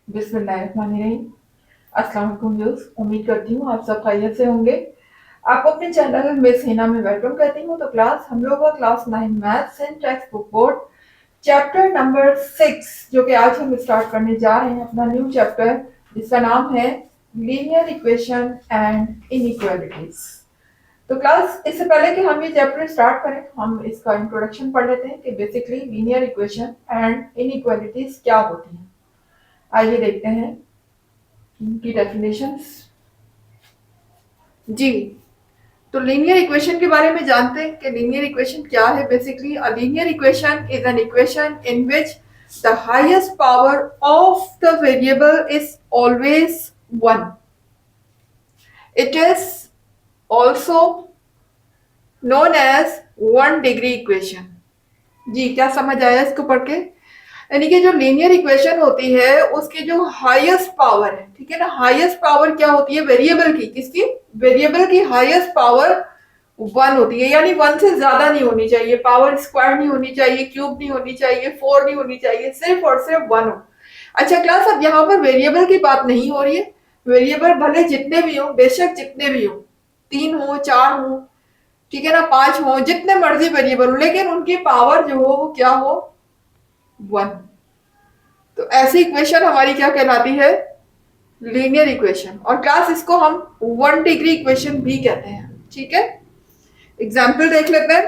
बिस्मिल्लाहिर्रहमानिर्रहीम। अस्सलाम वालेकुम व्यूअर्स, उम्मीद करती हूँ आप सब खैरियत से होंगे। आपको अपने चैनल मिस हिना में वेलकम करती हूँ। तो क्लास हम लोग का class 9 maths and text book board chapter number 6 जो कि आज हम स्टार्ट करने जा रहे हैं अपना न्यू चैप्टर, जिसका नाम है लीनियर इक्वेशन एंड इनइक्वालिटीज। तो क्लास, इससे पहले कि हम ये चैप्टर स्टार्ट करें, हम इसका इंट्रोडक्शन पढ़ लेते हैं कि basically linear equation and inequalities क्या होती हैं। आइए देखते हैं इनकी डेफिनेशंस। जी, तो लीनियर इक्वेशन के बारे में जानते हैं कि लीनियर इक्वेशन क्या है। Basically a linear equation is an equation in which the highest power of the variable is always one. It is also known as one degree equation. जी, क्या समझ आया इसको पढ़ के? यानी कि जो लीनियर इक्वेशन होती है उसकी जो हाईएस्ट पावर है, ठीक है ना, हाईएस्ट पावर क्या होती है वेरिएबल की, किसकी? वेरिएबल की हाईएस्ट पावर वन होती है। यानी वन से ज्यादा नहीं होनी चाहिए, पावर स्क्वायर नहीं होनी चाहिए, क्यूब नहीं होनी चाहिए, फोर नहीं होनी चाहिए, सिर्फ और सिर्फ वन हो। अच्छा क्लास, अब यहाँ पर वेरिएबल की बात नहीं हो रही है। वेरिएबल भले जितने भी हो, बेशक जितने भी हो, तीन हो, चार हो, ठीक है ना, पांच हो, जितने मर्जी वेरिएबल हो, लेकिन उनकी पावर जो हो वो क्या हो? वन। तो ऐसी इक्वेशन हमारी क्या कहलाती है? Linear equation. और क्लास इसको हम वन डिग्री इक्वेशन भी कहते हैं, ठीक है। एग्जाम्पल देख लेते हैं।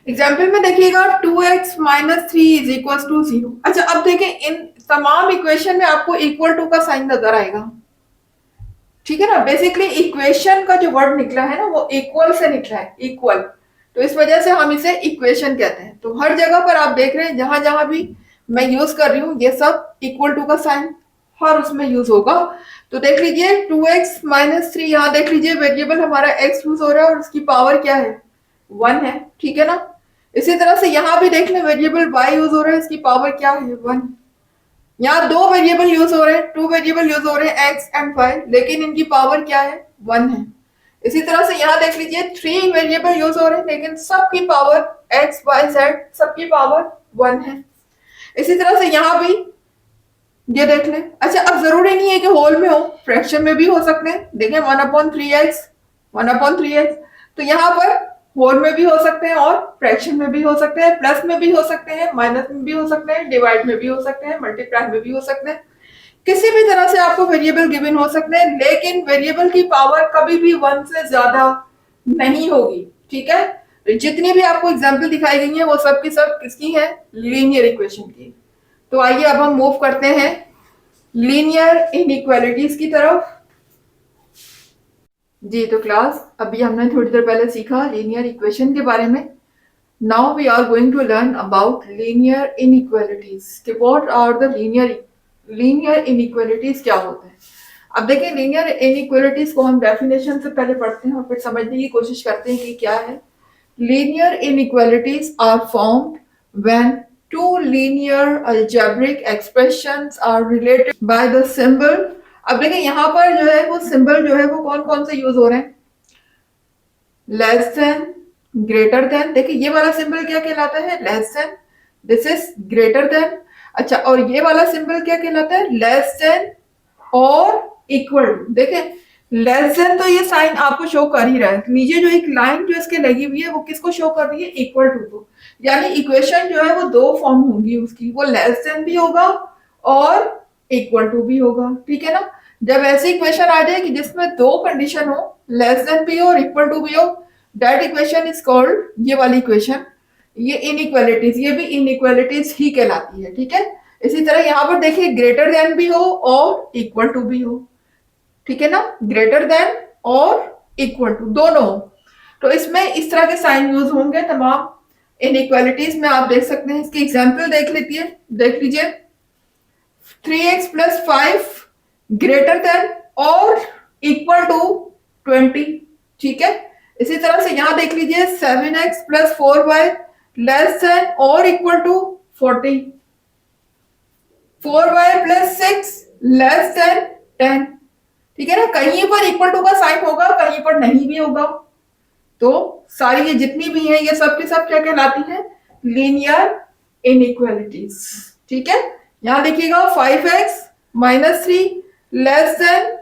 एग्जाम्पल में देखिएगा 2x minus three is equal to zero. अच्छा, अब देखें इन तमाम इक्वेशन में आपको इक्वल टू का साइन नजर आएगा, ठीक है ना। बेसिकली इक्वेशन का जो वर्ड निकला है ना वो इक्वल से निकला है, इक्वल। तो इस वजह से हम इसे इक्वेशन कहते हैं। तो हर जगह पर आप देख रहे हैं जहां जहां भी मैं यूज कर रही हूँ ये सब इक्वल टू का साइन हर उसमें यूज होगा। तो देख लीजिए 2x माइनस थ्री, यहाँ देख लीजिए वेरिएबल हमारा x यूज हो रहा है और उसकी पावर क्या है? वन है, ठीक है ना। इसी तरह से यहाँ भी देख लें वेरिएबल y यूज हो रहा है, इसकी पावर क्या है? वन। यहाँ दो वेरिएबल यूज हो रहे हैं, टू वेरिएबल यूज हो रहे हैं एक्स एंड वाई, लेकिन इनकी पावर क्या है? वन है। इसी तरह से यहाँ देख लीजिए थ्री वेरिएबल यूज हो रहे हैं, लेकिन सबकी पावर एक्स वाई जेड, सबकी पावर वन है। इसी तरह से यहाँ भी ये देख लें। अच्छा, अब जरूरी नहीं है कि होल में हो, फ्रैक्शन में भी हो सकते हैं। देखें one upon three x, one upon three x, तो यहाँ पर होल में भी हो सकते हैं और फ्रैक्शन में भी हो सकते हैं, प्लस में भी हो सकते हैं, माइनस में भी हो सकते हैं, डिवाइड में भी हो सकते हैं, मल्टीप्लाई में भी हो सकते हैं। किसी भी तरह से आपको वेरिएबल गिवन हो सकते हैं, लेकिन वेरिएबल की पावर कभी भी वन से ज्यादा नहीं होगी, ठीक है। तो जितनी भी आपको एग्जाम्पल दिखाई गई है वो सब की सब किसकी है? लीनियर इक्वेशन की। तो आइए अब हम मूव करते हैं लीनियर इनइक्वालिटीज की तरफ। जी, तो क्लास अभी हमने थोड़ी देर पहले सीखा लीनियर इक्वेशन के बारे में। Now we are going to learn about linear inequalities कि what are the linear inequalities क्या होते हैं। अब देखिए लीनियर इनइक्वालिटीज को हम डेफिनेशन से पहले पढ़ते हैं और फिर समझने की कोशिश करते हैं कि क्या है। Linear inequalities are formed when two linear algebraic expressions are related by the symbol. अब देखिए यहाँ पर जो है वो सिंबल जो है वो कौन कौन से यूज हो रहे हैं? Less than, greater than. देखिए ये वाला सिंबल क्या कहलाता है? Less than. This is greater than. अच्छा, और ये वाला सिंबल क्या कहलाता है? Less than or equal to. देखें लेस देन तो ये साइन आपको शो कर ही रहा है, नीचे जो एक लाइन जो इसके लगी हुई है वो किसको शो कर रही है? इक्वल टू को। यानी इक्वेशन जो है वो दो फॉर्म होंगी उसकी, वो लेस देन भी होगा और इक्वल टू भी होगा, ठीक है ना। जब ऐसी इक्वेशन आ जाए कि जिसमें दो कंडीशन हो, लेस देन भी हो और इक्वल टू भी हो, दैट इक्वेशन इज कॉल्ड, ये वाली इक्वेशन, ये इनइक्वालिटीज, ये भी इनइक्वालिटीज ही कहलाती है, ठीक है। इसी तरह यहाँ पर देखिए ग्रेटर देन भी हो और इक्वल टू भी हो, ठीक है ना, greater than or equal to दोनों हो। तो इसमें इस तरह के साइन यूज होंगे तमाम इनइक्वालिटीज में। आप देख सकते हैं, इसकी एग्जांपल देख लीजिए 3x plus five greater than or equal to 20, ठीक है। इसी तरह से यहां देख लीजिए 7x plus four y less than or equal to 40, 4y plus six less than 10, ठीक है ना। कहीं पर इक्वल टू का साइन होगा, कहीं पर नहीं भी होगा। तो सारी ये जितनी भी है ये सब के सब क्या कहलाती है? लीनियर इनइक्वालिटीज, ठीक है। यहां देखिएगा 5x minus 3 less than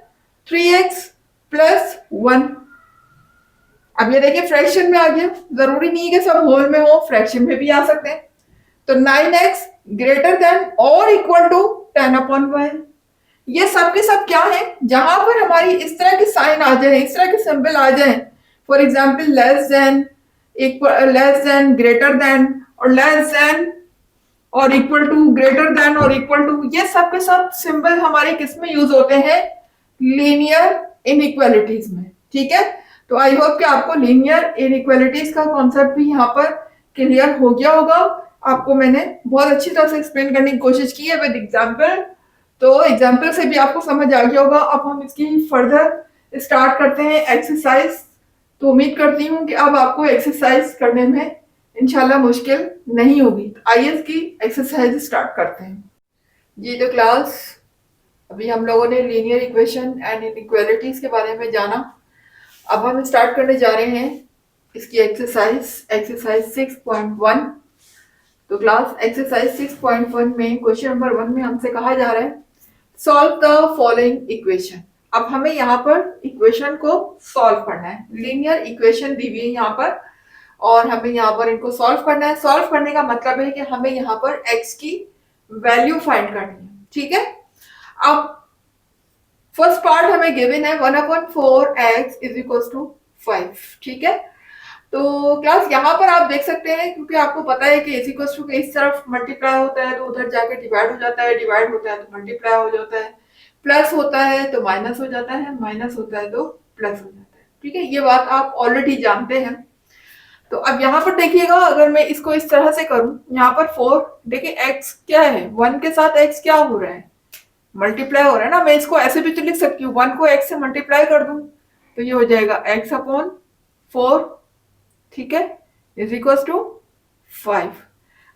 3x plus 1। अब ये देखिए फ्रैक्शन में आ गया, जरूरी नहीं है कि सब होल में हो, फ्रैक्शन में भी आ सकते हैं। तो 9x greater than or equal to 10/y। ये सब के सब क्या है, जहां पर हमारी इस तरह की साइन आ जाए, इस तरह के सिंबल आ जाए, for example less than, equal, less than, greater than, और less than or equal to, greater than or equal to, ये सब के सब सिंबल हमारे किस में यूज होते हैं, लीनियर इनइक्वालिटीज में। ठीक है, तो आई होप कि आपको लीनियर इनइक्वालिटीज का कॉन्सेप्ट भी यहाँ पर क्लियर हो गया होगा। आपको मैंने बहुत अच्छी तरह से एक्सप्लेन करने की कोशिश की है विद एग्जाम्पल, तो एग्जाम्पल से भी आपको समझ आ गया होगा। अब हम इसकी फर्दर स्टार्ट करते हैं एक्सरसाइज। तो उम्मीद करती हूँ कि अब आपको एक्सरसाइज करने में इंशाल्लाह मुश्किल नहीं होगी। तो आइए इसकी एक्सरसाइज स्टार्ट करते हैं। जी तो क्लास, अभी हम लोगों ने लीनियर इक्वेशन एंड इनइक्वालिटीज के बारे में जाना। अब हम स्टार्ट करने जा रहे हैं इसकी एक्सरसाइज 6.1। तो क्लास एक्सरसाइज 6.1 में क्वेश्चन नंबर 1 में हमसे कहा जा रहा है सॉल्व द फॉलोइंग इक्वेशन। अब हमें यहाँ पर इक्वेशन को सॉल्व करना है, लीनियर इक्वेशन दी हुई है यहाँ पर, और हमें यहाँ पर इनको सॉल्व करना है। सॉल्व करने का मतलब है कि हमें यहाँ पर x की वैल्यू फाइंड करनी है। ठीक है, अब फर्स्ट पार्ट हमें गिवन है 1/4x इज इक्वल टू 5। ठीक है, तो क्लास यहाँ पर आप देख सकते हैं, क्योंकि आपको पता है कि इज इक्वल टू के इस तरफ मल्टीप्लाई होता है तो उधर जाके डिवाइड हो जाता है, डिवाइड होता है तो मल्टीप्लाई हो जाता है, प्लस होता है तो माइनस हो जाता है, माइनस होता है तो प्लस हो जाता है। ठीक है, ये बात आप ऑलरेडी जानते हैं। तो अब यहाँ पर देखिएगा, अगर मैं इसको इस तरह से करूं, यहाँ पर 4, देखिए x क्या है, 1 के साथ x क्या हो रहा है, मल्टीप्लाई हो रहा है ना। मैं इसको ऐसे भी तो लिख सकती हूँ, 1 को x से मल्टीप्लाई कर दूं तो ये हो जाएगा x/4। ठीक है, इज इक्वल टू 5।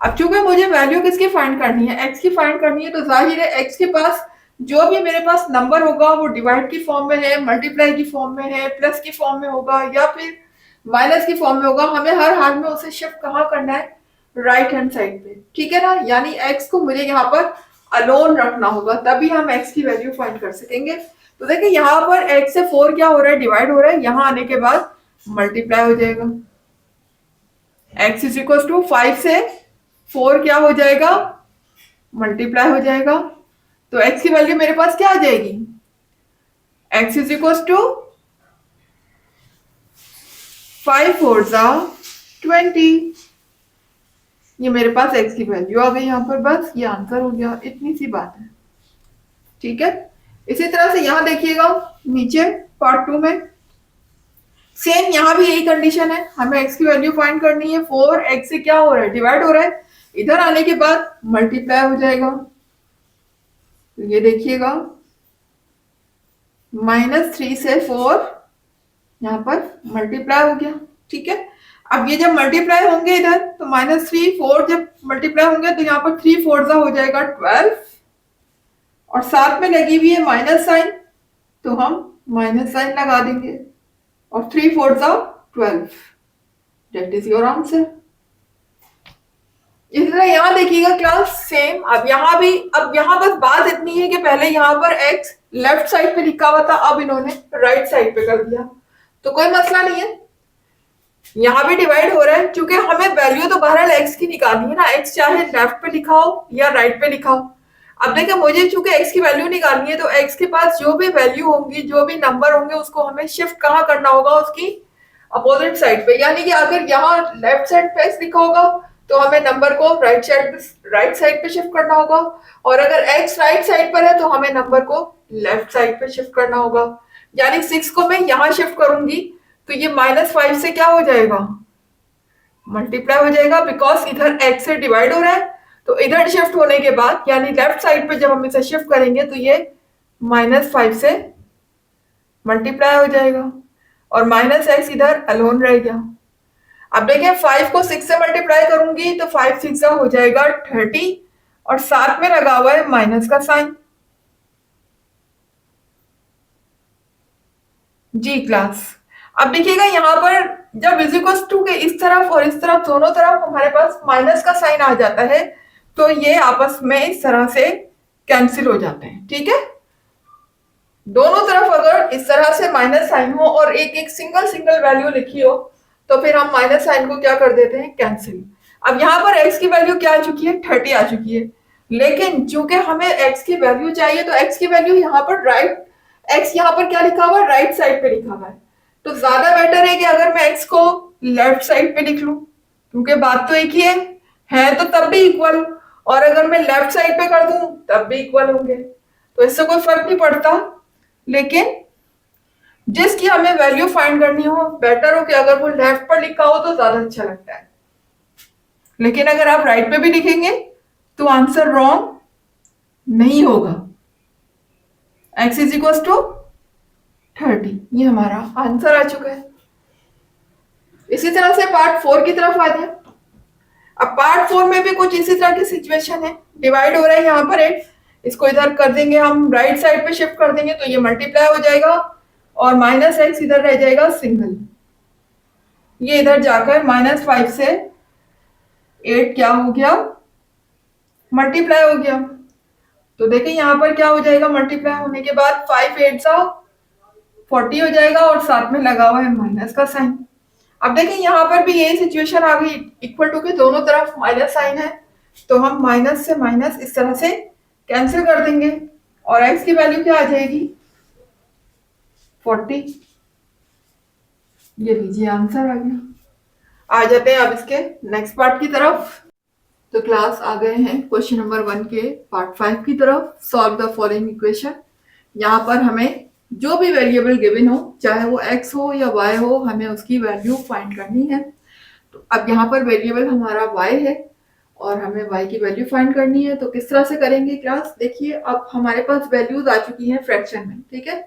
अब चूंकि मुझे वैल्यू किसकी फाइंड करनी है, x की फाइंड करनी है, तो जाहिर है x के पास जो भी मेरे पास नंबर होगा वो डिवाइड की फॉर्म में है, मल्टीप्लाई की फॉर्म में है, प्लस की फॉर्म में होगा या फिर माइनस की फॉर्म में होगा। हमें हर हाल में उसे शिफ्ट कहाँ करना है, राइट हैंड साइड पे। ठीक है ना, यानी x को मुझे यहाँ पर अलोन रखना होगा, तभी हम x की वैल्यू फाइंड कर सकेंगे। तो देखिए यहाँ पर x से 4 क्या हो रहा है, डिवाइड हो रहा है, यहाँ आने के बाद मल्टीप्लाई हो जाएगा। x इज इक्वल टू 5 से 4 क्या हो जाएगा, मल्टीप्लाई हो जाएगा। तो x की वैल्यू मेरे पास क्या आ जाएगी, x इज इक्वल टू 5 4 20। ये मेरे पास x की वैल्यू आ गई यहाँ पर, बस ये आंसर हो गया, इतनी सी बात है। ठीक है, इसी तरह से यहाँ देखिएगा नीचे पार्ट 2 में सेम यहाँ भी यही कंडीशन है, हमें x की वैल्यू फाइंड करनी है। 4 x से क्या हो रहा है, डिवाइड हो रहा है, इधर आने के बाद मल्टीप्लाई हो जाएगा। तो ये देखिएगा -3 से 4 यहाँ पर मल्टीप्लाई हो गया। ठीक है, अब ये जब मल्टीप्लाई होंगे इधर, तो -3 4 जब मल्टीप्लाई होंगे तो यहाँ पर 3 4 हो जाएगा 12, और साथ में लगी हुई है माइनस साइन, तो हम माइनस साइन लगा देंगे, और 3 4 12। That is your answer. इस तरह यहाँ देखिएगा क्लास सेम। अब यहाँ भी, अब यहाँ बस बात इतनी है कि पहले यहाँ पर x लेफ्ट साइड पे लिखा हुआ था, अब इन्होंने राइट साइड पे कर दिया, तो कोई मसला नहीं है। यहाँ भी डिवाइड हो रहा है, क्योंकि हमें वैल्यू तो बहरहाल x की निकालनी है ना, x चाहे लेफ्ट पे लिखा हो या राइट पे लिखा हो। अब देखिए मुझे चूंकि x की वैल्यू निकालनी है, तो x के पास जो भी वैल्यू होंगी, जो भी नंबर होंगे, उसको हमें शिफ्ट कहाँ करना होगा, उसकी अपोजिट साइड पे। यानी कि अगर यहाँ लेफ्ट साइड पे x लिखा होगा तो हमें नंबर को राइट साइड पे शिफ्ट करना होगा, और अगर x राइट साइड पर है तो हमें नंबर को लेफ्ट साइड पे शिफ्ट करना होगा। यानी 6 को मैं यहाँ शिफ्ट करूंगी तो ये -5 से क्या हो जाएगा, मल्टीप्लाई हो जाएगा, बिकॉज इधर x से डिवाइड हो रहा है। तो इधर शिफ्ट होने के बाद, यानी लेफ्ट साइड पे जब हम इसे शिफ्ट करेंगे तो ये -5 से मल्टीप्लाई हो जाएगा, और -x इधर अलोन रह गया। अब देखिए 5 को 6 से मल्टीप्लाई करूंगी तो 5 6 हो जाएगा 30, और साथ में लगा हुआ है माइनस का साइन। जी क्लास, अब देखिएगा यहाँ पर जब इज इक्वल टू के इस तरफ और इस तरफ, दोनों तरफ हमारे पास माइनस का साइन आ जाता है, तो ये आपस में इस तरह से कैंसिल हो जाते हैं, ठीक है। दोनों तरफ अगर इस तरह से माइनस साइन हो और एक एक सिंगल सिंगल वैल्यू लिखी हो तो फिर हम माइनस साइन को क्या कर देते हैं, कैंसिल। अब यहाँ पर x की वैल्यू क्या आ चुकी है, 30 आ चुकी है, लेकिन चूंकि हमें x की वैल्यू चाहिए तो x की वैल्यू यहाँ पर राइट, x यहाँ पर क्या लिखा हुआ है, राइट साइड पे लिखा हुआ है। तो ज्यादा बेटर है कि अगर मैं x को लेफ्ट साइड पे लिख लूं, क्योंकि बात तो एक ही है तो तब भी इक्वल, और अगर मैं लेफ्ट साइड पे कर दूं तब भी इक्वल होंगे, तो इससे कोई फर्क नहीं पड़ता। लेकिन जिसकी हमें वैल्यू फाइंड करनी हो बेटर हो कि अगर वो लेफ्ट पर लिखा हो तो ज्यादा अच्छा लगता है। लेकिन अगर आप राइट पे भी लिखेंगे तो आंसर रॉन्ग नहीं होगा। x इज इक्वल टू 30, ये हमारा आंसर आ चुका है। इसी तरह से पार्ट 4 की तरफ आ जाए। अब पार्ट 4 में भी कुछ इसी तरह की सिचुएशन है, डिवाइड हो रहा है यहाँ पर एक, इसको इधर कर देंगे हम, राइट साइड पे शिफ्ट कर देंगे तो ये मल्टीप्लाई हो जाएगा और माइनस एक्स इधर रह जाएगा सिंगल, ये इधर जाकर -5 से 8 क्या हो गया, मल्टीप्लाई हो गया। तो देखिए यहाँ पर क्या हो जाएगा, मल्टीप्लाई होने के बाद 5 8 40 हो जाएगा और साथ में लगा हुआ है माइनस का साइन। अब देखिए यहाँ पर भी यही सिचुएशन आ गई, इक्वल टू के दोनों तरफ माइनस साइन है, तो हम माइनस से माइनस इस तरह से कैंसिल कर देंगे और x की वैल्यू क्या आ जाएगी, 40। ये लीजिए आंसर आ गया। आ जाते हैं अब इसके नेक्स्ट पार्ट की तरफ। तो क्लास आ गए हैं क्वेश्चन नंबर 1 के पार्ट 5 की तरफ। Solve the following equation. यहाँ पर हमें जो भी वेरिएबल गिवन हो, चाहे वो x हो या y हो, हमें उसकी वैल्यू फाइंड करनी है। तो अब यहाँ पर वेरिएबल हमारा y है और हमें y की वैल्यू फाइंड करनी है। तो किस तरह से करेंगे क्लास, देखिए अब हमारे पास वैल्यूज आ चुकी हैं फ्रैक्शन में, ठीक है।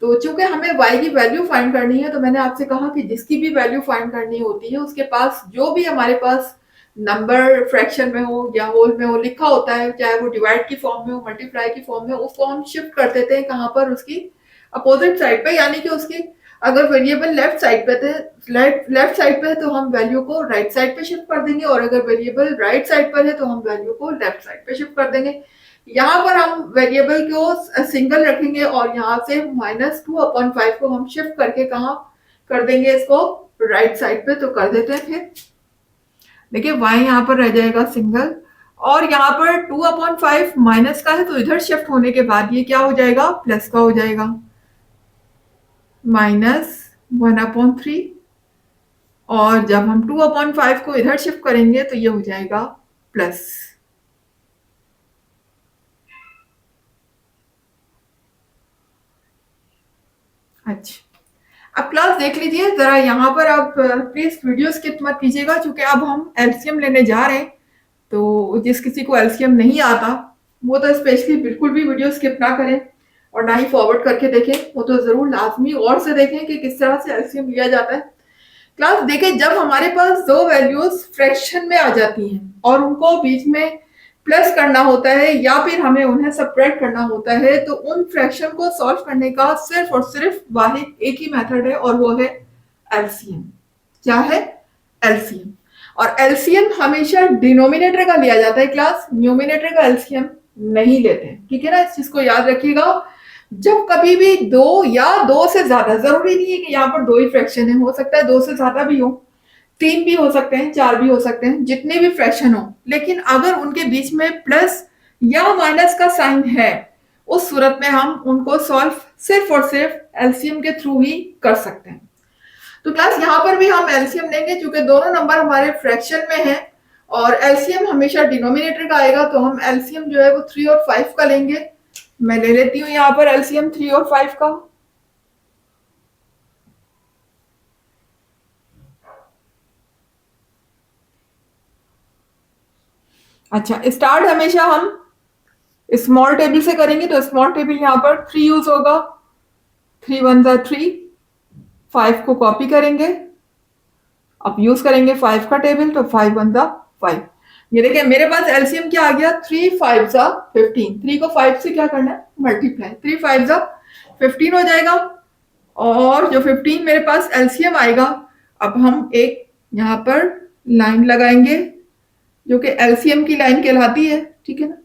तो चूंकि हमें y की वैल्यू फाइंड करनी है तो मैंने आपसे कहा कि जिसकी भी वैल्यू फाइंड करनी होती है उसके पास जो भी हमारे पास नंबर फ्रैक्शन में हो या होल में हो लिखा होता है, चाहे वो डिवाइड की फॉर्म में हो, मल्टीप्लाई की फॉर्म में, उसको हम शिफ्ट कर देते हैं कहाँ पर, उसकी अपोजिट साइड पे। यानी कि उसकी अगर वेरिएबल लेफ्ट साइड पे थे, लेफ्ट साइड पे है तो हम वैल्यू को राइट साइड पे शिफ्ट कर देंगे, और अगर वेरिएबल राइट साइड पर है तो हम वैल्यू को लेफ्ट साइड पे शिफ्ट कर देंगे। यहाँ पर हम वेरिएबल को सिंगल रखेंगे और यहाँ से -2/5 को हम शिफ्ट करके कहाँ कर देंगे, इसको राइट साइड पे। तो कर देते हैं फिर, देखिए y यहाँ पर रह जाएगा सिंगल, और यहाँ पर 2/5 माइनस का है तो इधर शिफ्ट होने के बाद ये क्या हो जाएगा, प्लस का हो जाएगा, -1/3। और जब हम 2/5 को इधर शिफ्ट करेंगे तो ये हो जाएगा प्लस। अच्छा, अब क्लास देख लीजिए जरा, यहाँ पर आप प्लीज वीडियो स्किप मत कीजिएगा, क्योंकि अब हम एलसीएम लेने जा रहे हैं। तो जिस किसी को एलसीएम नहीं आता वो तो स्पेशली बिल्कुल भी वीडियो स्किप ना करें और ना ही फॉरवर्ड करके देखें, वो तो जरूर लाजमी और से देखें कि किस तरह से एलसीएम लिया जाता है। क्लास देखें, जब हमारे पास दो वैल्यूज फ्रैक्शन में आ जाती हैं और उनको बीच में प्लस करना होता है या फिर हमें उन्हें सब्ट्रैक्ट करना होता है, तो उन फ्रैक्शन को सॉल्व करने का सिर्फ और सिर्फ वाहिद एक ही मेथड है और वो है एलसीएम। क्या है, एलसीएम। और एलसीएम हमेशा डिनोमिनेटर का लिया जाता है क्लास, न्यूमिनेटर का एलसीएम नहीं लेते हैं, ठीक है ना। इस चीज को याद रखिएगा, जब कभी भी दो या दो से ज्यादा, जरूरी नहीं है कि यहाँ पर दो ही फ्रैक्शन है, हो सकता है दो से ज्यादा भी हो, 3 भी हो सकते हैं, 4 भी हो सकते हैं, जितने भी फ्रैक्शन हो, लेकिन अगर उनके बीच में प्लस या माइनस का साइन है, उस सूरत में हम उनको सॉल्व सिर्फ और सिर्फ एलसीएम के थ्रू ही कर सकते हैं। तो क्लास यहाँ पर भी हम एलसीएम लेंगे, क्योंकि दोनों नंबर हमारे फ्रैक्शन में है और एलसीएम हमेशा डिनोमिनेटर का आएगा, तो हम एलसीएम जो है वो 3 और 5 का लेंगे। मैं ले लेती हूँ यहाँ पर एलसीएम 3 और 5 का। अच्छा, स्टार्ट हमेशा हम स्मॉल टेबल से करेंगे, तो स्मॉल टेबल यहाँ पर 3 यूज होगा, 3 1 3, 5 को कॉपी करेंगे, अब यूज करेंगे 5 का टेबल, तो 5 1 5। ये देखिए मेरे पास एलसीएम क्या आ गया, 3 5 15, 3 को 5 से क्या करना है, मल्टीप्लाई, 3 5 15 हो जाएगा। और जो 15 मेरे पास एलसीएम आएगा, अब हम एक यहाँ पर लाइन लगाएंगे, जो कि एलसीएम की लाइन कहलाती है, ठीक है ना।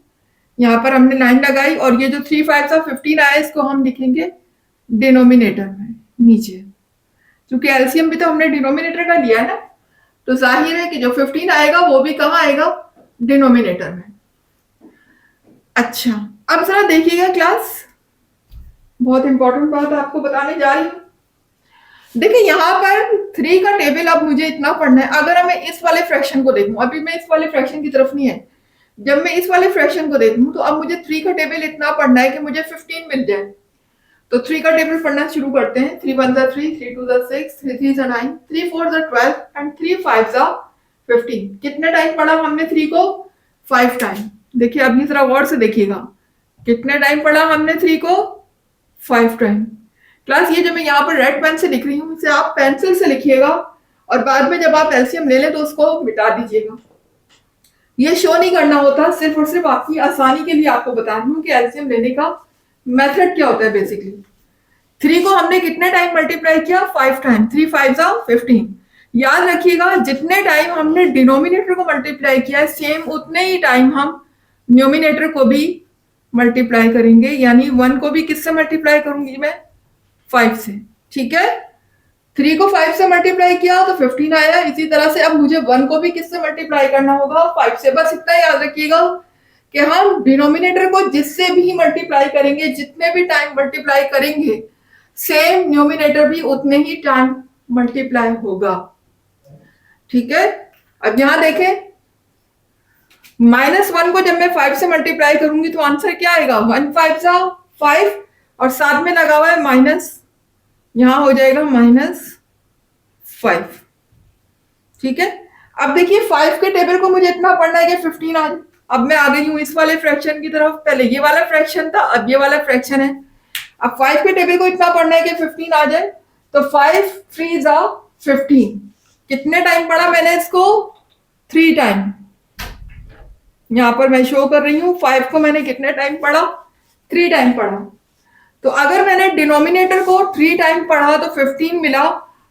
यहाँ पर हमने लाइन लगाई और ये जो 3 5 15 आया इसको हम लिखेंगे डिनोमिनेटर में नीचे, क्योंकि एलसीएम भी तो हमने डिनोमिनेटर का लिया है ना, तो जाहिर है कि जो 15 आएगा वो भी कहाँ आएगा, डिनोमिनेटर में। अच्छा, अब जरा देखिएगा क्लास, बहुत इंपॉर्टेंट बात आपको बताने जा रही हूँ। देखिए यहाँ पर 3 का टेबल अब मुझे इतना पढ़ना है। अगर मैं इस वाले फ्रैक्शन को देखूं, अभी मैं इस वाले फ्रैक्शन की तरफ नहीं है, जब मैं इस वाले फ्रैक्शन को देखूं तो अब मुझे 3 का टेबल इतना पढ़ना है कि मुझे 15 मिल जाए। तो 3 का टेबल पढ़ना शुरू करते हैं। 3 1 3, 3 2 6, 3 3 9, 3 4 12 एंड 3 5 15। कितने टाइम पढ़ा हमने 3 को, 5 टाइम। देखिए अभी जरा गौर से देखिएगा, कितने टाइम पढ़ा हमने 3 को, 5 टाइम। क्लास ये जो मैं यहाँ पर रेड पेन से लिख रही हूँ इसे आप पेंसिल से लिखिएगा और बाद में जब आप एलसीएम ले लें तो उसको मिटा दीजिएगा। ये शो नहीं करना होता, सिर्फ और सिर्फ आपकी आसानी के लिए आपको बता रही हूँ कि एलसीएम लेने का मेथड क्या होता है। बेसिकली 3 को हमने कितने टाइम मल्टीप्लाई किया, 5 टाइम। 3 5 15। याद रखिएगा जितने टाइम हमने डिनोमिनेटर को मल्टीप्लाई किया है सेम उतने ही टाइम हम न्यूमिनेटर को भी मल्टीप्लाई करेंगे, यानी 1 को भी किससे मल्टीप्लाई करूंगी मैं, 5 से, ठीक है। 3 को 5 से मल्टीप्लाई किया तो 15 आया। इसी तरह से अब मुझे 1 को भी किससे मल्टीप्लाई करना होगा, 5 से। बस इतना याद रखिएगा कि हम डिनोमिनेटर को जिससे भी मल्टीप्लाई करेंगे, जितने भी टाइम मल्टीप्लाई करेंगे, सेम न्यूमिनेटर भी उतने ही टाइम मल्टीप्लाई होगा, ठीक है। अब यहां देखें, -1 को जब मैं 5 से मल्टीप्लाई करूंगी तो आंसर क्या आएगा, 1 5 5 और साथ में लगा हुआ है माइनस, यहां हो जाएगा -5, ठीक है। अब देखिए 5 के टेबल को मुझे इतना पढ़ना है कि 15 आ जाए। अब मैं आ गई हूं इस वाले फ्रैक्शन की तरफ, पहले ये वाला फ्रैक्शन था, अब ये वाला फ्रैक्शन है। अब 5 के टेबल को इतना पढ़ना है कि 15 आ जाए, तो 5 3 15। कितने टाइम पढ़ा मैंने इसको, 3 टाइम। यहां पर मैं शो कर रही हूं 5 को मैंने कितने टाइम पढ़ा, 3 टाइम पढ़ा। तो अगर मैंने डिनोमिनेटर को 3 टाइम पढ़ा तो 15 मिला,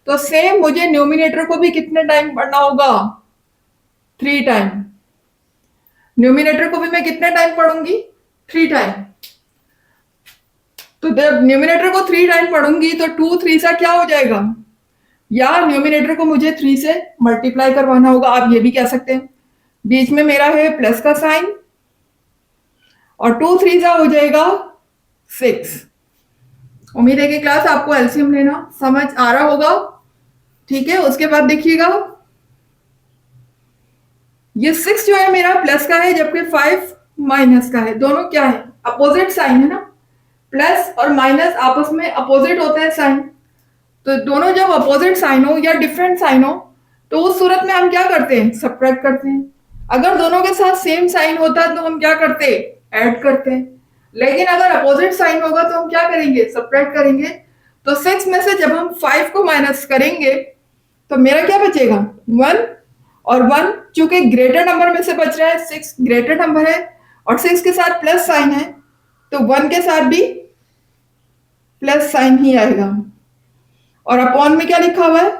तो सेम मुझे न्यूमिनेटर को भी कितने टाइम पढ़ना होगा, 3 टाइम। न्यूमिनेटर को भी मैं कितने टाइम पढ़ूंगी, 3 टाइम। तो जब न्यूमिनेटर को 3 टाइम पढ़ूंगी तो 2 3 सा क्या हो जाएगा, या न्यूमिनेटर को मुझे 3 से मल्टीप्लाई करवाना होगा। आप ये भी कह सकते हैं, बीच में मेरा है प्लस का साइन और 2 3 सा हो जाएगा 6। उम्मीद है कि क्लास आपको एलसीएम लेना समझ आ रहा होगा, ठीक है। उसके बाद देखिएगा ये 6 जो है मेरा प्लस का है, जबकि 5 माइनस का है। दोनों क्या है, अपोजिट साइन है ना, प्लस और माइनस आपस में अपोजिट होते हैं साइन। तो दोनों जब अपोजिट साइन हो या डिफरेंट साइन हो तो उस सूरत में हम क्या करते हैं, सब्ट्रैक्ट करते हैं। अगर दोनों के साथ सेम साइन होता है तो हम क्या करते हैं, ऐड करते हैं। लेकिन अगर अपोजिट साइन होगा तो हम क्या करेंगे, सब्ट्रैक्ट करेंगे। तो 6 में से जब हम 5 को माइनस करेंगे तो मेरा क्या बचेगा, 1 और 1, चूंकि ग्रेटर नंबर में से बच रहा है, 6 ग्रेटर नंबर है और 6 के साथ प्लस साइन है, तो 1 के साथ भी प्लस साइन ही आएगा। और अपॉन में क्या लिखा हुआ है,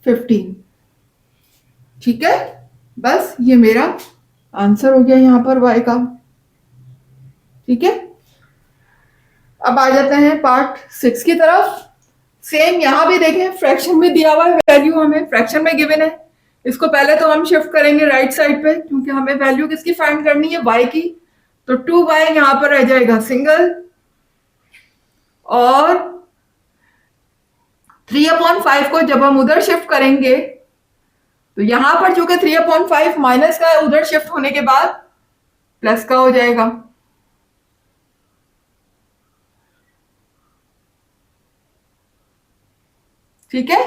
15, ठीक है। बस ये मेरा आंसर हो गया यहां पर y का, ठीक है। अब आ जाते हैं पार्ट 6 की तरफ। सेम यहां भी देखें, फ्रैक्शन में दिया हुआ है वैल्यू, हमें फ्रैक्शन में गिवन है। इसको पहले तो हम शिफ्ट करेंगे राइट साइड पे, क्योंकि हमें वैल्यू किसकी फाइंड करनी है, y की। तो 2y यहां पर रह जाएगा सिंगल, और 3/5 को जब हम उधर शिफ्ट करेंगे तो यहां पर चूंकि 3/5 माइनस का है, उधर शिफ्ट होने के बाद प्लस का हो जाएगा, ठीक है।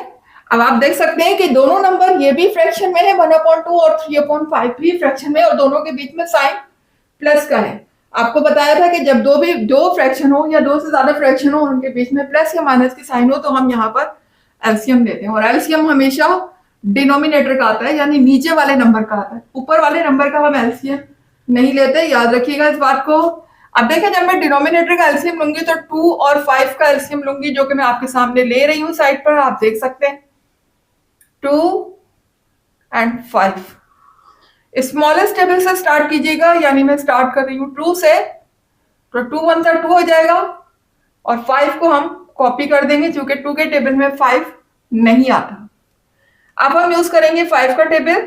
अब आप देख सकते हैं कि दोनों नंबर, ये भी फ्रैक्शन में है 1/2 और 3/5 भी फ्रैक्शन में, और दोनों के बीच में साइन प्लस का है। आपको बताया था कि जब दो फ्रैक्शन हो या दो से ज्यादा फ्रैक्शन हो, उनके बीच में प्लस या माइनस की साइन हो, तो हम यहाँ पर एलसीएम लेते हैं। और एलसीएम हमेशा डिनोमिनेटर का आता है, यानी नीचे वाले नंबर का आता है, ऊपर वाले नंबर का हम एलसीएम नहीं लेते, याद रखिएगा इस बात को। अब देखें, जब मैं डिनोमिनेटर का एलसीएम लूंगी तो 2 और 5 का एलसीएम लूंगी, जो कि मैं आपके सामने ले रही हूँ साइड पर, आप देख सकते हैं 2 and 5, स्मॉलेस्ट टेबल से स्टार्ट कीजिएगा, यानी मैं स्टार्ट कर रही हूँ 2 से, तो 2 1 सा 2 हो जाएगा और 5 को हम कॉपी कर देंगे क्योंकि 2 के टेबल में 5 नहीं आता। अब हम यूज करेंगे 5 का टेबल,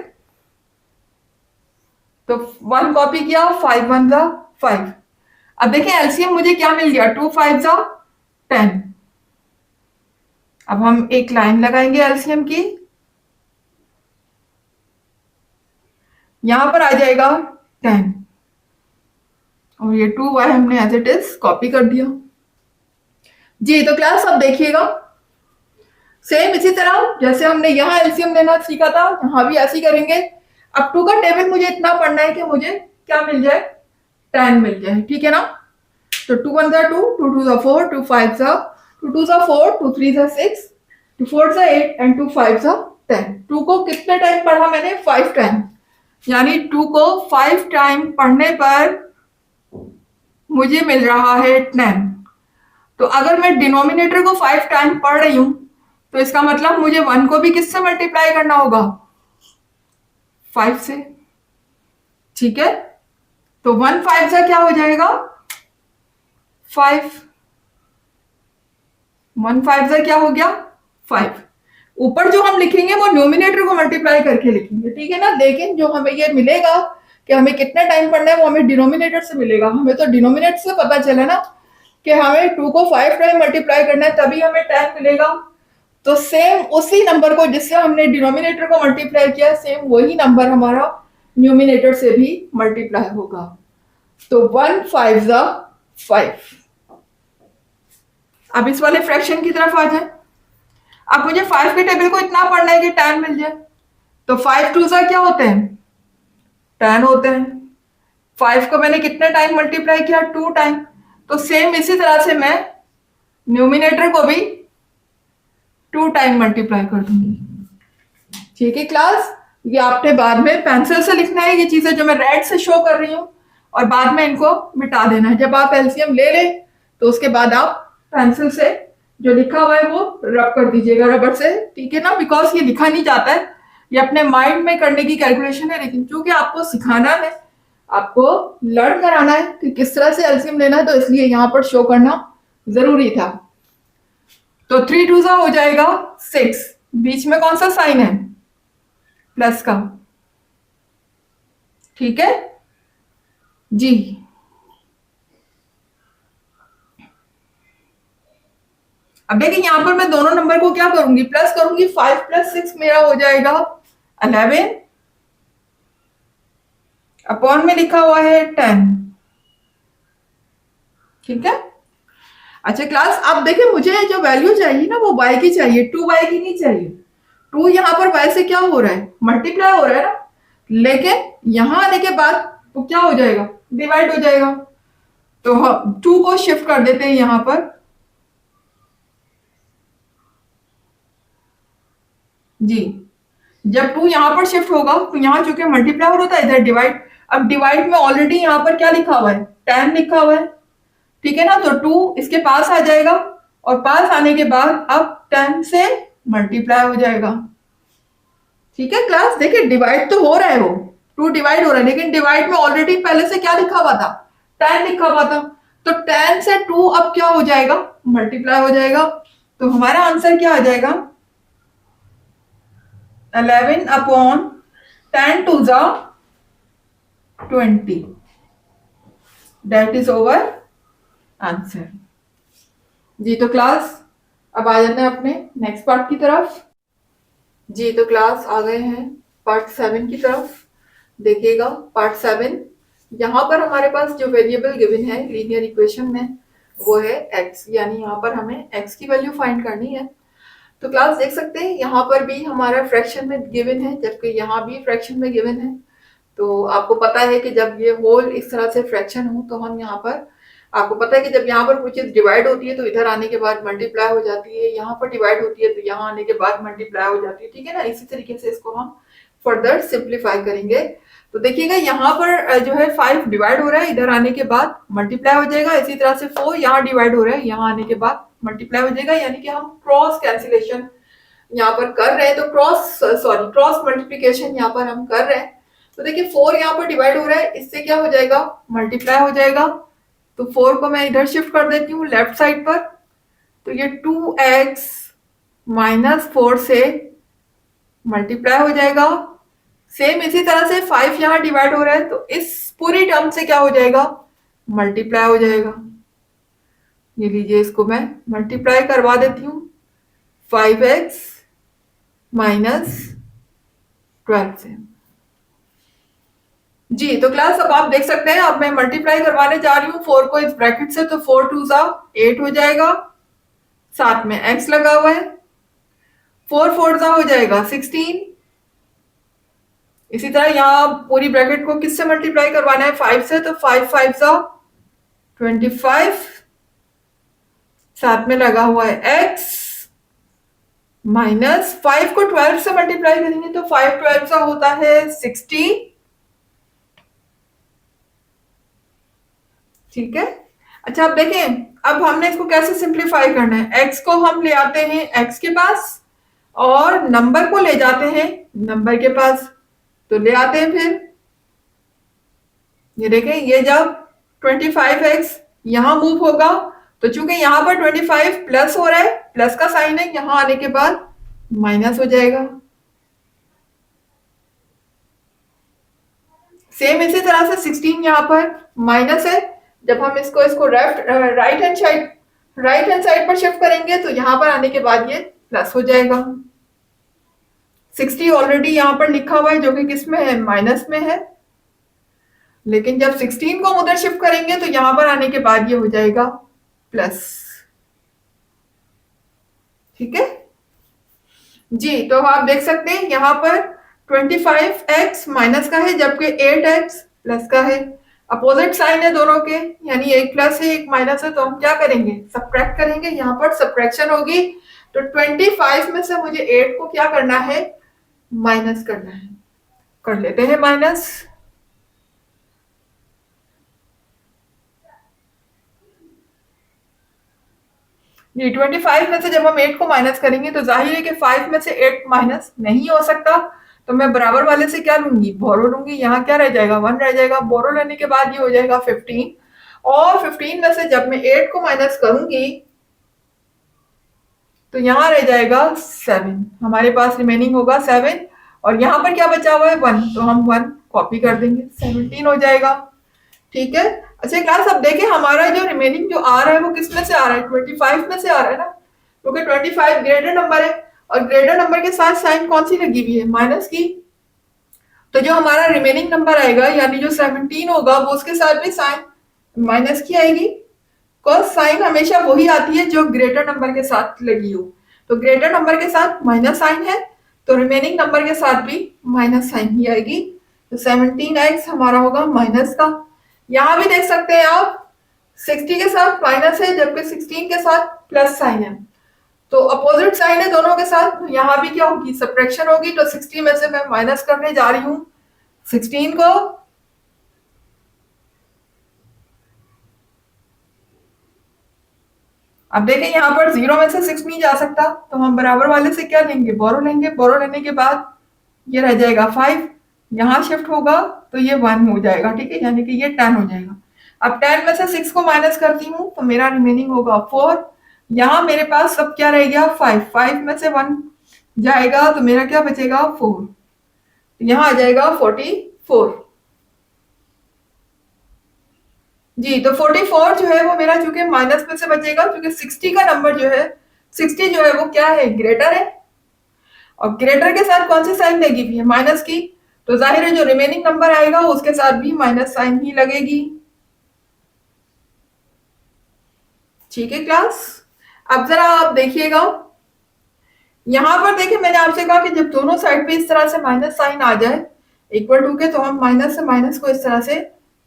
तो 1 कॉपी किया, 5 1 जा 5। अब देखें एलसीएम मुझे क्या मिल गया, 2 5 जा 10। अब हम एक लाइन लगाएंगे एलसीएम की, यहां पर आ जाएगा 10 और ये 2 वाई हमने एज इट इज कॉपी कर दिया। जी तो क्लास अब देखिएगा सेम इसी तरह जैसे हमने यहाँ एलसीएम लेना सीखा था, यहाँ भी ऐसे ही करेंगे। अब 2 का टेबल मुझे इतना पढ़ना है कि मुझे क्या मिल जाए, 10 मिल जाए, ठीक है ना। तो 2 1 जा 2, 2 2 जा 4, 2 5 जा 2 2 जा 4, 2 3 जा 6, 2 4 जा 8 एंड 2 5 जा 10। 2 को कितने टाइम पढ़ा मैंने, 5 टाइम, यानी 2 को 5 टाइम पढ़ने पर मुझे मिल रहा है 10। तो अगर मैं डिनोमिनेटर को 5 टाइम पढ़ रही हूं तो इसका मतलब मुझे 1 को भी किससे मल्टीप्लाई करना होगा, 5 से, ठीक है। तो 1 5 से क्या हो जाएगा, 5, 1 5 से क्या हो गया, 5। ऊपर जो हम लिखेंगे वो न्यूमिनेटर को मल्टीप्लाई करके लिखेंगे, ठीक है ना। लेकिन जो हमें ये मिलेगा कि हमें कितना टाइम पढ़ना है वो हमें डिनोमिनेटर से मिलेगा। हमें तो डिनोमिनेटर से पता चला ना कि हमें 2 को 5 टाइम मल्टीप्लाई करना है तभी हमें 10 मिलेगा। तो सेम उसी नंबर को जिससे हमने डिनोमिनेटर को मल्टीप्लाई किया, सेम वही नंबर हमारा न्यूमिनेटर से भी मल्टीप्लाई होगा। तो 1 5 जा 5। अब इस वाले फ्रैक्शन की तरफ आ जाए। अब मुझे 5 के टेबल को इतना पढ़ना है कि 10 मिल जाए। तो 5 2 जा क्या होते हैं, 10 होते हैं। 5 को मैंने कितने टाइम मल्टीप्लाई किया, 2 टाइम। तो सेम इसी तरह से मैं न्यूमिनेटर को भी 2 टाइम मल्टीप्लाई कर दूंगी, ठीक है क्लास। ये आपने बाद में पेंसिल से लिखना है, ये चीजें जो मैं रेड से शो कर रही हूँ, और बाद में इनको मिटा देना है। जब आप एलसीएम ले लें तो उसके बाद आप पेंसिल से जो लिखा हुआ है वो रब कर दीजिएगा रबर से, ठीक है ना। बिकॉज ये लिखा नहीं जाता है, ये अपने माइंड में करने की कैलकुलेशन है, लेकिन चूंकि आपको सिखाना है, आपको लर्न कराना है कि किस तरह से एलसीएम लेना है, तो इसलिए यहाँ पर शो करना जरूरी था। तो 3 2 जा हो जाएगा 6, बीच में कौन सा साइन है, प्लस का, ठीक है जी। अब देखिए यहां पर मैं दोनों नंबर को क्या करूंगी, प्लस करूंगी। 5 + 6 मेरा हो जाएगा 11, अपॉन में लिखा हुआ है 10, ठीक है। अच्छा क्लास अब देखिए मुझे जो वैल्यू चाहिए ना वो y की चाहिए, 2y की नहीं चाहिए। 2 यहाँ पर y से क्या हो रहा है, मल्टीप्लाई हो रहा है ना, लेकिन यहां आने के बाद तो क्या हो जाएगा, डिवाइड हो जाएगा। तो हम 2 को शिफ्ट कर देते हैं यहां पर, जी। जब 2 यहां पर शिफ्ट होगा तो यहां चूंकि मल्टीप्लाई हो रहा था, इधर डिवाइड। अब डिवाइड में ऑलरेडी यहां पर क्या लिखा हुआ है, 10 लिखा हुआ है, ठीक है ना। तो 2 इसके पास आ जाएगा और पास आने के बाद अब 10 से मल्टीप्लाई हो जाएगा, ठीक है क्लास। देखिए डिवाइड तो हो रहा है, वो 2 डिवाइड हो रहा है, लेकिन डिवाइड में ऑलरेडी पहले से क्या लिखा हुआ था, 10 लिखा हुआ था। तो 10 से 2 अब क्या हो जाएगा, मल्टीप्लाई हो जाएगा। तो हमारा आंसर क्या आ जाएगा, 11 अपॉन 10 2 जा 20, दैट इज ओवर आंसर। जी तो क्लास अब आ जाते हैं अपने नेक्स्ट पार्ट की तरफ। जी तो क्लास आ गए हैं पार्ट 7 की तरफ। देखिएगा पार्ट 7, यहाँ पर हमारे पास जो वेरिएबल गिवन है लीनियर इक्वेशन में वो है x, यानी यहाँ पर हमें x की वैल्यू फाइंड करनी है। तो क्लास देख सकते हैं यहाँ पर भी हमारा फ्रैक्शन में गिवन है, जबकि यहाँ भी फ्रैक्शन में गिवन है। तो आपको पता है कि जब ये होल इस तरह से फ्रैक्शन हो तो हम यहाँ पर, आपको पता है कि जब यहाँ पर कोई चीज डिवाइड होती है तो इधर आने के बाद मल्टीप्लाई हो जाती है, यहाँ पर डिवाइड होती है तो यहाँ आने के बाद मल्टीप्लाई हो जाती है, ठीक है ना। इसी तरीके से इसको हम फर्दर सिंप्लीफाई करेंगे। तो देखिएगा यहाँ पर जो है 5 डिवाइड हो रहा है, इधर आने के बाद मल्टीप्लाई हो जाएगा। इसी तरह से 4 यहाँ डिवाइड हो रहा है, यहाँ आने के बाद मल्टीप्लाई हो जाएगा, यानी कि हम क्रॉस कैंसिलेशन यहाँ पर कर रहे हैं। तो क्रॉस मल्टीप्लीकेशन यहाँ पर हम कर रहे हैं। तो देखिए 4 यहाँ पर डिवाइड हो रहा है, इससे क्या हो जाएगा, मल्टीप्लाई हो जाएगा। तो 4 को मैं इधर शिफ्ट कर देती हूँ लेफ्ट साइड पर, तो ये 2x माइनस 4 से मल्टीप्लाई हो जाएगा। सेम इसी तरह से 5 यहाँ डिवाइड हो रहा है, तो इस पूरी टर्म से क्या हो जाएगा, मल्टीप्लाई हो जाएगा। ये लीजिए, इसको मैं मल्टीप्लाई करवा देती हूँ 5x माइनस 12 से। जी तो क्लास अब आप देख सकते हैं, अब मैं मल्टीप्लाई करवाने जा रही हूँ 4 को इस ब्रैकेट से, तो 4 2 सा 8 हो जाएगा, साथ में x लगा हुआ है, 4 4 सा हो जाएगा 16। इसी तरह यहाँ पूरी ब्रैकेट को किससे मल्टीप्लाई करवाना है, 5 से, तो 5 5 सा 25, साथ में लगा हुआ है x, माइनस 5 को 12 से मल्टीप्लाई करेंगे तो 5 12 सा होता है 60। ठीक है, अच्छा अब देखें, अब हमने इसको कैसे सिंप्लीफाई करना है, x को हम ले आते हैं x के पास और नंबर को ले जाते हैं नंबर के पास, तो ले आते हैं फिर। ये देखें, ये जब 25x यहां मूव होगा, तो चूंकि यहां पर 25 प्लस हो रहा है, प्लस का साइन है, यहां आने के बाद माइनस हो जाएगा। सेम इसी तरह से 16 यहां पर माइनस है, जब हम इसको राइट हैंड साइड पर शिफ्ट करेंगे तो यहां पर आने के बाद ये प्लस हो जाएगा। 60 ऑलरेडी यहां पर लिखा हुआ है, जो कि किस में है, माइनस में है, लेकिन जब 16 को उधर शिफ्ट करेंगे तो यहां पर आने के बाद ये हो जाएगा प्लस। ठीक है जी, तो आप देख सकते हैं यहां पर 25x माइनस का है, जबकि 8x प्लस का है। अपोजिट साइन है दोनों के, यानी एक प्लस है एक माइनस है, तो हम क्या करेंगे, सब्ट्रैक्ट करेंगे, यहाँ पर सब्ट्रैक्शन होगी। तो 25 में से मुझे 8 को क्या करना है, माइनस करना है, कर लेते हैं माइनस। जी 25 में से जब हम 8 को माइनस करेंगे तो जाहिर है कि 5 में से 8 माइनस नहीं हो सकता, तो मैं बराबर वाले से क्या लूंगी, बोरो लूंगी। यहाँ क्या रह जाएगा, 1 रह जाएगा, बोरो लेने के बाद ये हो जाएगा 15, और 15 में से जब मैं 8 को माइनस करूंगी तो यहाँ रह जाएगा 7, हमारे पास रिमेनिंग होगा 7, और यहाँ पर क्या बचा हुआ है 1, तो हम 1 कॉपी कर देंगे, 17 हो जाएगा। ठीक है, अच्छा क्लास अब देखें हमारा जो रिमेनिंग जो आ रहा है वो किस में से आ रहा है, 25 में से आ रहा है ना, क्योंकि 25 ग्रेटर नंबर है, और ग्रेटर नंबर के साथ साइन कौन सी लगी हुई है, माइनस की। तो जो हमारा रिमेनिंग नंबर आएगा, यानी जो 17 होगा, वो उसके साथ भी साइन माइनस की आएगी, बिकॉज साइन हमेशा वही आती है जो ग्रेटर नंबर के साथ लगी हो। तो ग्रेटर नंबर के साथ माइनस साइन है, तो रिमेनिंग नंबर के साथ भी माइनस साइन ही आएगी। तो 17x हमारा होगा माइनस का। यहां भी देख सकते हैं आप, 60 के साथ माइनस है, जबकि 16 के साथ प्लस साइन है, तो अपोजिट साइन है दोनों के साथ, तो यहां भी क्या होगी, सब्ट्रैक्शन होगी। तो 60 में से मैं माइनस करने जा रही हूं 16 को। अब देखें यहाँ पर 0 में से 6 नहीं जा सकता, तो हम बराबर वाले से क्या लेंगे, बोरो लेंगे। बोरो लेने के बाद ये रह जाएगा 5, यहाँ शिफ्ट होगा तो ये 1 हो जाएगा। ठीक है, यानी कि ये 10 हो जाएगा। अब 10 में से 6 को माइनस करती हूँ तो मेरा रिमेनिंग होगा 4। यहाँ मेरे पास अब क्या रह गया, 5, 5 में से 1 जाएगा तो मेरा क्या बचेगा, 4, यहाँ आ जाएगा 44। जी तो 44 जो है वो मेरा चूंकि माइनस में से बचेगा, क्योंकि 60 का नंबर जो है, 60 जो है वो क्या है, ग्रेटर है, और ग्रेटर के साथ कौन सी साइन लगी हुई है, माइनस की। तो जाहिर है जो रिमेनिंग नंबर आएगा उसके साथ भी माइनस साइन ही लगेगी। ठीक है क्लास, अब जरा आप देखिएगा, यहां पर देखिए मैंने आपसे कहा कि जब दोनों साइड पे इस तरह से माइनस साइन आ जाए इक्वल टू के, तो हम माइनस से माइनस को इस तरह से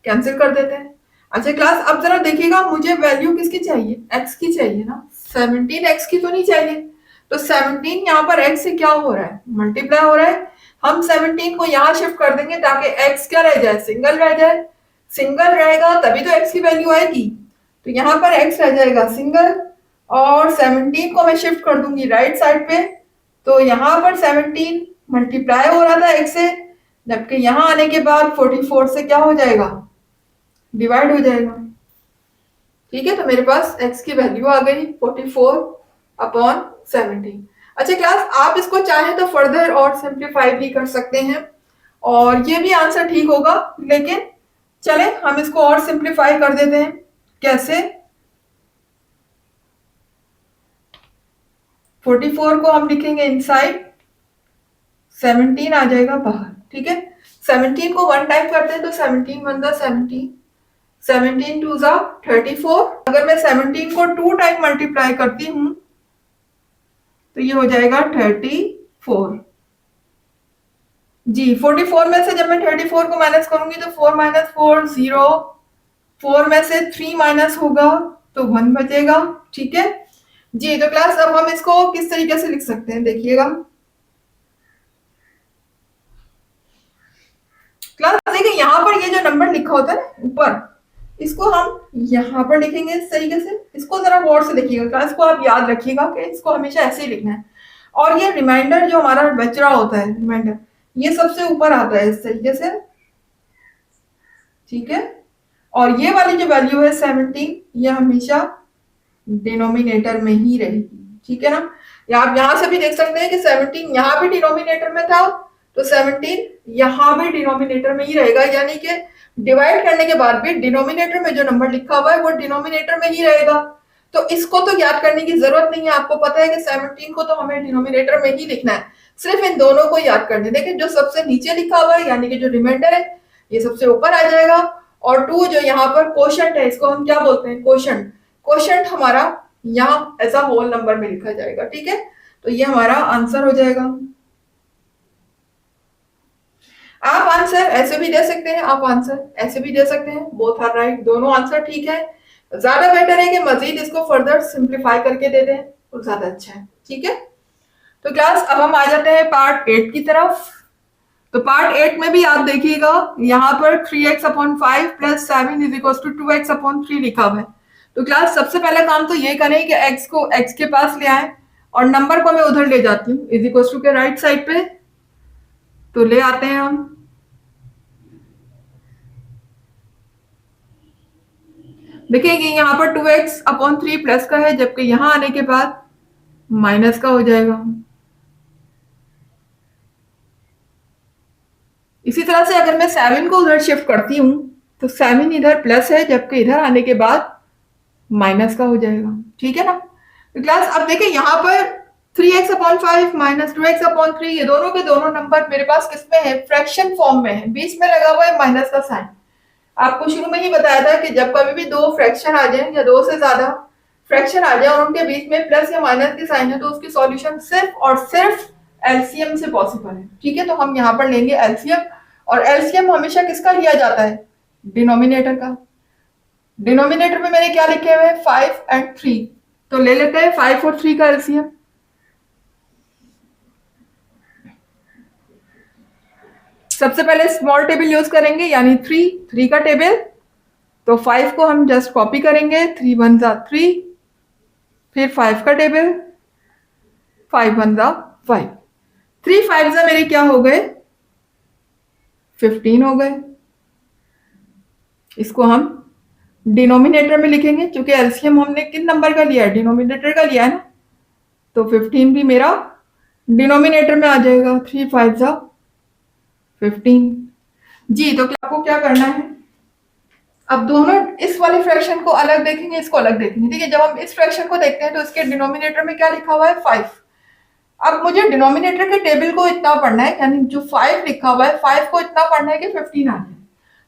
कैंसिल कर देते हैं। अच्छा क्लास, अब जरा देखिएगा, मुझे वैल्यू किसकी चाहिए, x की चाहिए ना, 17x की तो नहीं चाहिए। तो 17 यहाँ पर x से क्या हो रहा है, मल्टीप्लाई हो रहा है। हम 17 को यहाँ शिफ्ट कर देंगे ताकि x क्या रह जाए, सिंगल रह जाए। सिंगल रहेगा तभी तो x की वैल्यू आएगी, तो यहाँ पर x रह जाएगा सिंगल, और 17 को मैं शिफ्ट कर दूंगी राइट साइड पे, तो यहाँ पर 17 मल्टीप्लाई हो रहा था x से, जबकि यहाँ आने के बाद 44 से क्या हो जाएगा, डिवाइड हो जाएगा। ठीक है, तो मेरे पास x की वैल्यू आ गई 44/17। अच्छा क्लास, आप इसको चाहे तो फर्दर और सिंप्लीफाई भी कर सकते हैं और ये भी आंसर ठीक होगा, लेकिन चले हम इसको और सिंप्लीफाई कर देते हैं। कैसे? 44 को हम लिखेंगे इनसाइड, 17 आ जाएगा बाहर। ठीक है, 17 को 1 टाइम करते हैं तो 17 1 दा 17, 17 2 ज़ा 34। अगर मैं 17 को 2 टाइम मल्टीप्लाई करती हूं तो ये हो जाएगा 34। जी, 44 में से जब मैं 34 को माइनस करूंगी तो 4 माइनस 4 0, 4 में से 3 माइनस होगा तो 1 बचेगा। ठीक है जी, तो क्लास अब हम इसको किस तरीके से लिख सकते हैं, देखिएगा क्लास। देखिए यहाँ पर ये जो नंबर लिखा होता है ना ऊपर, इसको हम यहाँ पर लिखेंगे इस तरीके से। इसको जरा गौर से देखिएगा क्लास, को आप याद रखिएगा कि इसको हमेशा ऐसे ही लिखना है। और ये रिमाइंडर जो हमारा बच रहा होता है, रिमाइंडर ये सबसे ऊपर आता है इस तरीके से। ठीक है, और ये वाली जो वैल्यू है 17, ये हमेशा डिनोमिनेटर में ही रहेगी। ठीक है ना, या आप यहां से भी देख सकते हैं कि 17 यहाँ भी डिनोमिनेटर में था तो 17 यहाँ भी डिनोमिनेटर में ही रहेगा, यानी कि डिवाइड करने के बाद भी डिनोमिनेटर में जो नंबर लिखा हुआ है वो डिनोमिनेटर में ही रहेगा। तो इसको तो याद करने की जरूरत नहीं है, आपको पता है कि 17 को तो हमें डिनोमिनेटर में ही लिखना है, सिर्फ इन दोनों को याद करने। देखिए जो सबसे नीचे लिखा हुआ है यानी कि जो रिमाइंडर है ये सबसे ऊपर आ जाएगा, और 2 जो यहाँ पर कोशंट है, इसको हम क्या बोलते हैं, कोशंट। कोशंट हमारा यहाँ एज अ होल नंबर में लिखा जाएगा। ठीक है, तो ये हमारा आंसर हो जाएगा। आप आंसर ऐसे भी दे सकते हैं, आप आंसर ऐसे भी दे सकते हैं, बोथ आर राइट, दोनों आंसर ठीक है। ज्यादा बेटर है कि मजीद इसको फर्दर सिंप्लीफाई करके दे दें तो ज्यादा अच्छा है। ठीक है, तो क्लास अब हम आ जाते हैं पार्ट 8 की तरफ। तो पार्ट 8 में भी आप देखिएगा यहाँ पर 3x/5 plus 7 is equal to 2x/3 लिखा हुआ है। तो क्लास सबसे पहला काम तो ये करें कि x को x के पास ले आए और नंबर को मैं उधर ले जाती हूँ इज इक्वल टू के राइट साइड पे, तो ले आते हैं हम। देखिए यहाँ पर 2x/3 प्लस का है, जबकि यहाँ आने के बाद माइनस का हो जाएगा। इसी तरह से अगर मैं 7 को उधर शिफ्ट करती हूँ तो 7 इधर प्लस है, जबकि इधर आने के बाद माइनस का हो जाएगा। ठीक है ना, तो क्लास अब देखिए यहाँ पर 3x/5 माइनस 2x/3 ये दोनों के दोनों नंबर मेरे पास किसमें है, फ्रैक्शन फॉर्म में है, बीच में लगा हुआ है माइनस का साइन। आपको शुरू में ही बताया था कि जब कभी भी दो फ्रैक्शन आ जाए या दो से ज्यादा फ्रैक्शन आ जाए और उनके बीच में प्लस या माइनस की साइन है तो उसकी सॉल्यूशन सिर्फ और सिर्फ एलसीएम से पॉसिबल है। ठीक है, तो हम यहाँ पर लेंगे एलसीएम, और एलसीएम हमेशा किसका लिया जाता है, डिनोमिनेटर का। डिनोमिनेटर में मैंने क्या लिखे हुए हैं, 5 और 3, तो ले लेते हैं 5 और 3 का एलसीएम। सबसे पहले स्मॉल टेबल यूज करेंगे यानी 3 का टेबल, तो 5 को हम जस्ट कॉपी करेंगे, 3 1 जा 3, फिर 5 का टेबल, 5 1 जा 5, 3 5 जा मेरे क्या हो गए, 15 हो गए। इसको हम डिनोमिनेटर में लिखेंगे क्योंकि एलसीएम हमने किन नंबर का लिया है, डिनोमिनेटर का लिया है ना, तो 15 भी मेरा डिनोमिनेटर में आ जाएगा, 3 5 जा 15। जी, तो आपको क्या करना है, अब दोनों इस वाले फ्रैक्शन को अलग देखेंगे, इसको अलग देखेंगे। ठीक है, जब हम इस फ्रैक्शन को देखते हैं तो इसके डिनोमिनेटर में क्या लिखा हुआ है, 5। अब मुझे डिनोमिनेटर के टेबल को इतना पढ़ना है, यानी जो 5 लिखा हुआ है 5 को इतना पढ़ना है कि 15 आ जाए।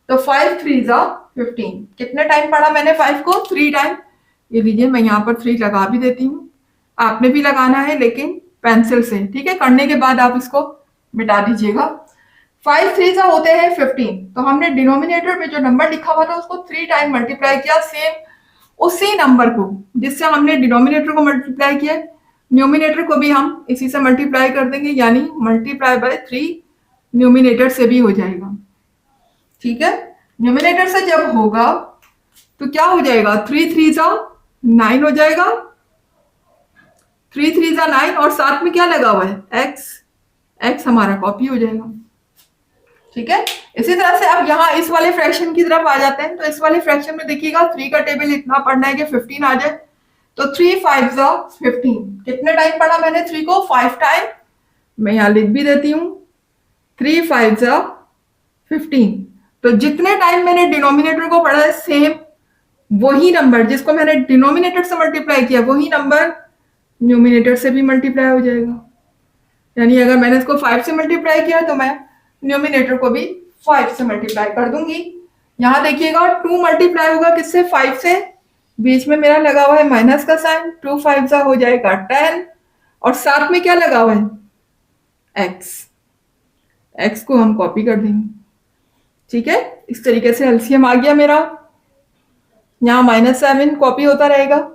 तो 5 3 जा 15, कितने टाइम पढ़ा मैंने 5 को, 3 टाइम। ये लीजिए मैं यहाँ पर 3 लगा भी देती हूँ, आपने भी लगाना है लेकिन पेंसिल से। ठीक है, करने के बाद आप इसको मिटा दीजिएगा। 5 3 जा होते हैं 15, तो हमने डिनोमिनेटर में जो नंबर लिखा हुआ था उसको 3 टाइम मल्टीप्लाई किया, सेम उसी नंबर को जिससे हमने डिनोमिनेटर को मल्टीप्लाई किया, न्यूमिनेटर को भी हम इसी से मल्टीप्लाई कर देंगे, यानी मल्टीप्लाई बाय 3 न्यूमिनेटर से भी हो जाएगा। ठीक है, न्यूमिनेटर से जब होगा तो क्या हो जाएगा, 3 3 जा 9 हो जाएगा, 3 3 जा 9, और साथ में क्या लगा हुआ है, x, x हमारा कॉपी हो जाएगा। ठीक है। इसी तरह से अब यहाँ इस वाले फ्रैक्शन की तरफ आ जाते हैं। तो इस वाले फ्रैक्शन में देखिएगा 3 का टेबल इतना पढ़ना है कि 15 आ जाए। तो 3 5 जा 15। कितने टाइम पढ़ा मैंने 3 को? 5 टाइम। मैं यहाँ लिख भी देती हूँ 3 5 जा 15। तो जितने टाइम मैंने डिनोमिनेटर को पढ़ा है सेम वही नंबर जिसको मैंने डिनोमिनेटर से मल्टीप्लाई किया वही नंबर न्यूमिनेटर से भी मल्टीप्लाई हो जाएगा। यानी अगर मैंने इसको 5 से मल्टीप्लाई किया तो मैं न्यूमिनेटर को भी 5 से मल्टीप्लाई कर दूंगी। यहां देखिएगा 2 मल्टीप्लाई होगा किससे? 5 से। बीच में मेरा लगा हुआ है माइनस का साइन। 2 5 सा हो जाएगा 10 और साथ में क्या लगा हुआ है? एक्स। एक्स को हम कॉपी कर देंगे। ठीक है, इस तरीके से एलसीएम आ गया मेरा। यहाँ -7 कॉपी होता रहेगा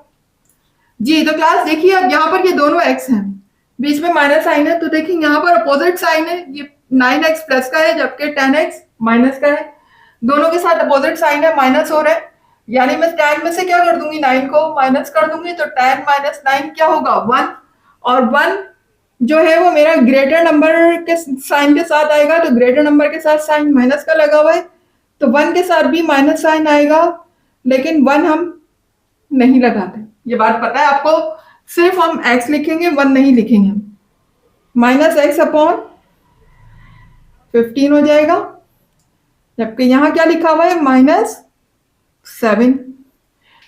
जी। तो क्लास देखिए अब यहाँ पर ये दोनों एक्स हैं, बीच में माइनस साइन है। तो देखिए यहाँ पर अपोजिट साइन है, ये 9x प्लस का है जबकि 10x माइनस का है। दोनों के साथ अपोजिट साइन है, माइनस हो रहा है। यानी मैं 10 में से क्या कर दूंगी? 9 को माइनस कर दूंगी। तो 10 माइनस 9 क्या होगा? 1। और 1 जो है वो मेरा ग्रेटर नंबर के साइन के साथ आएगा। तो ग्रेटर नंबर के साथ साइन माइनस का लगा हुआ है, तो 1 के साथ भी माइनस साइन आएगा। लेकिन 1 हम नहीं लगाते, ये बात पता है आपको। सिर्फ हम x लिखेंगे, 1 नहीं लिखेंगे। -x अपॉन 15 हो जाएगा, जबकि यहां क्या लिखा हुआ है? -7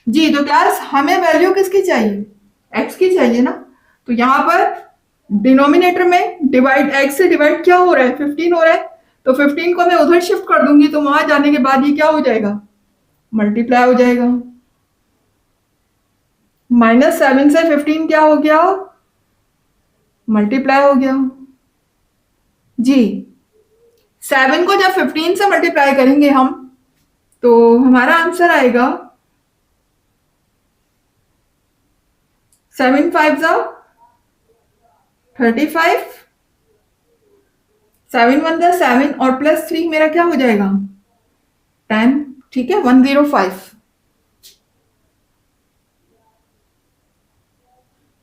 जी। तो क्लास हमें वैल्यू किसकी चाहिए? x की चाहिए ना। तो यहां पर डिनोमिनेटर में डिवाइड x से डिवाइड क्या हो रहा है? 15 हो रहा है। तो 15 को मैं उधर शिफ्ट कर दूंगी, तो वहां जाने के बाद ये क्या हो जाएगा? मल्टीप्लाई हो जाएगा। -7 से 15 क्या हो गया? मल्टीप्लाई हो गया जी। 7 को जब 15 से मल्टीप्लाई करेंगे हम, तो हमारा आंसर आएगा 7 5 जा 35, 7 1 जा 7 और +3 मेरा क्या हो जाएगा? 10। ठीक है, 105।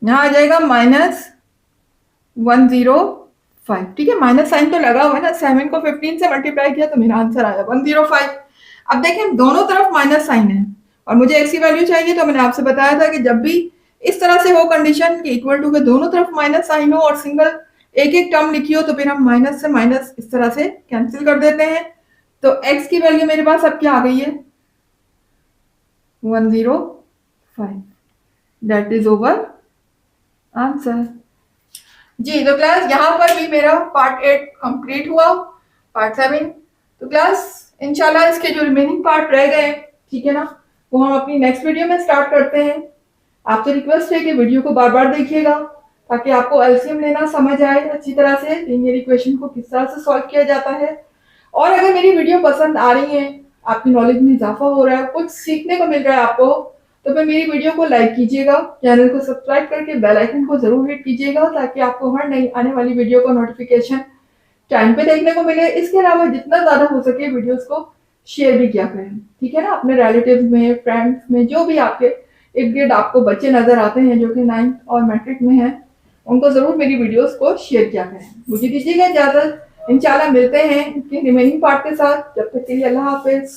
यहां आ जाएगा -105। ठीक है, माइनस साइन तो लगा हुआ है ना। 7 को 15 से मल्टीप्लाई किया तो मेरा आंसर आया 105। अब देखिए दोनों तरफ माइनस साइन है और मुझे एक्स की वैल्यू चाहिए। तो मैंने आपसे बताया था कि जब भी इस तरह से हो कंडीशन कि इक्वल टू के दोनों तरफ माइनस साइन हो और सिंगल एक एक टर्म लिखी हो, तो फिर हम माइनस से माइनस इस तरह से कैंसिल कर देते हैं। तो एक्स की वैल्यू मेरे पास अब क्या आ गई है? 105। दैट इज ओवर आंसर जी। तो क्लास यहाँ पर भी मेरा पार्ट 8 कंप्लीट हुआ। पार्ट 7 तो क्लास इंशाल्लाह इसके जो रिमेनिंग पार्ट रह गए, ठीक है ना, वो हम अपनी नेक्स्ट वीडियो में स्टार्ट करते हैं। आपसे रिक्वेस्ट है कि वीडियो को बार बार देखिएगा ताकि आपको एलसीएम लेना समझ आए अच्छी तरह से, लीनियर इक्वेशन को किस तरह से सॉल्व किया जाता है। और अगर मेरी वीडियो पसंद आ रही है, आपकी नॉलेज में इजाफा हो रहा है, कुछ सीखने को मिल रहा है आपको, तो फिर मेरी वीडियो को लाइक कीजिएगा, चैनल को सब्सक्राइब करके बेल आइकन को जरूर हिट कीजिएगा ताकि आपको हर नई आने वाली वीडियो को नोटिफिकेशन टाइम पे देखने को मिले। इसके अलावा जितना ज्यादा हो सके वीडियोस को शेयर भी किया करें, ठीक है ना, अपने रिलेटिव्स में, फ्रेंड्स में, जो भी आपके इर्द गिर्द आपको बच्चे नजर आते हैं जो कि 9th और मैट्रिक में हैं, उनको जरूर मेरी वीडियोस को शेयर किया करें। मुझे दीजिएगा इजाजत, इंशाल्लाह मिलते हैं इसके रिमेनिंग पार्ट के साथ। जब तक के लिए अल्लाह हाफिज।